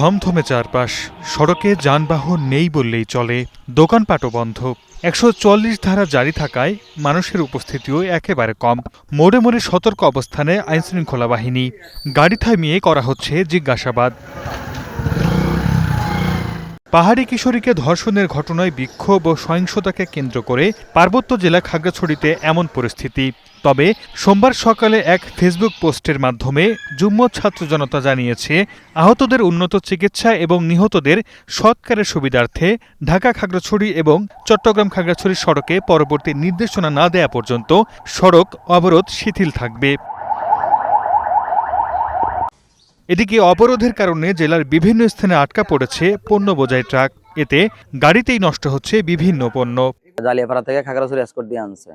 থমথমে চারপাশ, সড়কে যানবাহন নেই বললেই চলে, দোকানপাটও বন্ধ। ১৪০ ধারা জারি থাকায় মানুষের উপস্থিতিও একেবারে কম। মোড়ে মোড়ে সতর্ক অবস্থানে আইনশৃঙ্খলা বাহিনী, গাড়ি থামিয়ে করা হচ্ছে জিজ্ঞাসাবাদ। পাহাড়ি কিশোরীকে ধর্ষণের ঘটনায় বিক্ষোভ ও সহিংসতাকে কেন্দ্র করে পার্বত্য জেলা খাগড়াছড়িতে এমন পরিস্থিতি। তবে সোমবার সকালে এক ফেসবুক পোস্টের মাধ্যমে যুগ্ম ছাত্র জনতা জানিয়েছে, আহতদের উন্নত চিকিৎসা এবং নিহতদের সৎকারের সুবিধার্থে ঢাকা খাগড়াছড়ি এবং চট্টগ্রাম খাগড়াছড়ি সড়কে পরবর্তী নির্দেশনা না দেয়া পর্যন্ত সড়ক অবরোধ শিথিল থাকবে। এদিকে অবরোধের কারণে জেলার বিভিন্ন স্থানে আটকা পড়েছে পণ্য বোঝাই ট্রাক। এতে গাড়িতেই নষ্ট হচ্ছে বিভিন্ন পণ্য। জালিয়াপাড়া থেকে খাগড়াছড়ি এসকর্ট দিয়ে আনছে,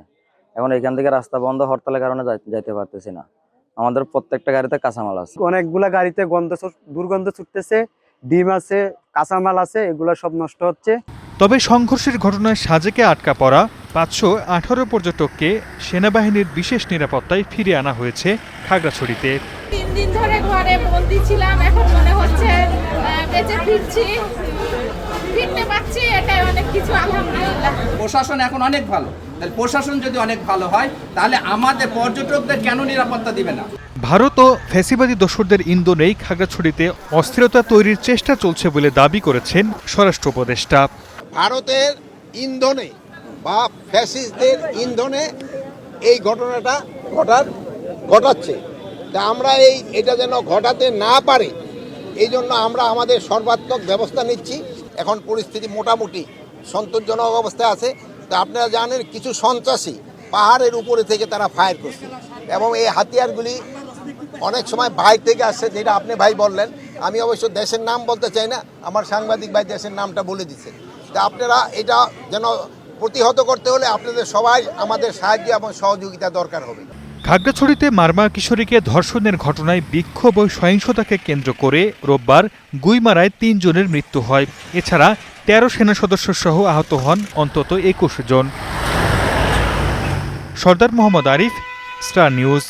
এখন এখান থেকে রাস্তা বন্ধ, হরতালের কারণে যাইতে পারতেছি না। আমাদের প্রত্যেকটা গাড়িতে কাঁচামাল আছে, অনেকগুলা গাড়িতে দুর্গন্ধ ছুটতেছে, ডিম আছে, কাঁচামাল আছে, এগুলো সব নষ্ট হচ্ছে। তবে সংঘর্ষের ঘটনায় সাজেকে আটকা পড়া ৫১৮ পর্যটককে সেনাবাহিনীর বিশেষ নিরাপত্তায় ফিরিয়ে আনা হয়েছে খাগড়াছড়িতে। ৩ দিন ধরে ঘরে বন্দি ছিলাম, এখন মনে হচ্ছে বেঁচে ফিরতে পারছি, এটাই অনেক কিছু, আলহামদুলিল্লাহ। প্রশাসন এখন অনেক ভালো, তাহলে প্রশাসন যদি অনেক ভালো হয় তাহলে আমাদের পর্যটকদের কেন নিরাপত্তা দিবে না? ভারত ও ফ্যাসিবাদী দোসরদের ইন্ধনেই খাগড়াছড়িতে অস্থিরতা তৈরির চেষ্টা চলছে বলে দাবি করেছেন স্বরাষ্ট্র উপদেষ্টা। ভারতের ইন্ধনে বা ফ্যাসিস্টদের ইন্ধনে এই ঘটনাটা ঘটাচ্ছে। তা আমরা এটা যেন ঘটাতে না পারে এই জন্য আমরা আমাদের সর্বাত্মক ব্যবস্থা নিচ্ছি। এখন পরিস্থিতি মোটামুটি সন্তোষজনক অবস্থায় আছে। তা আপনারা জানেন কিছু সন্ত্রাসী পাহাড়ের উপরে থেকে তারা ফায়ার করছে এবং এই হাতিয়ারগুলি অনেক সময় বাইরে থেকে আসছে, যেটা আপনি ভাই বললেন। আমি অবশ্য দেশের নাম বলতে চাই না, আমার সাংবাদিক ভাই দেশের নামটা বলে দিচ্ছে। তা আপনারা এটা যেন প্রতিহত করতে হলে আপনাদের সবাই আমাদের সাহায্য এবং সহযোগিতা দরকার হবে। খাগড়াছড়িতে মারমা কিশোরীকে ধর্ষণের ঘটনায় বিক্ষোভ ও সহিংসতাকে কেন্দ্র করে রোববার গুইমারায় ৩ জনের মৃত্যু হয়। এছাড়া ১৩ সেনা সদস্য সহ আহত হন অন্তত ২১ জন। Sardar Mohammad Arif, Star news.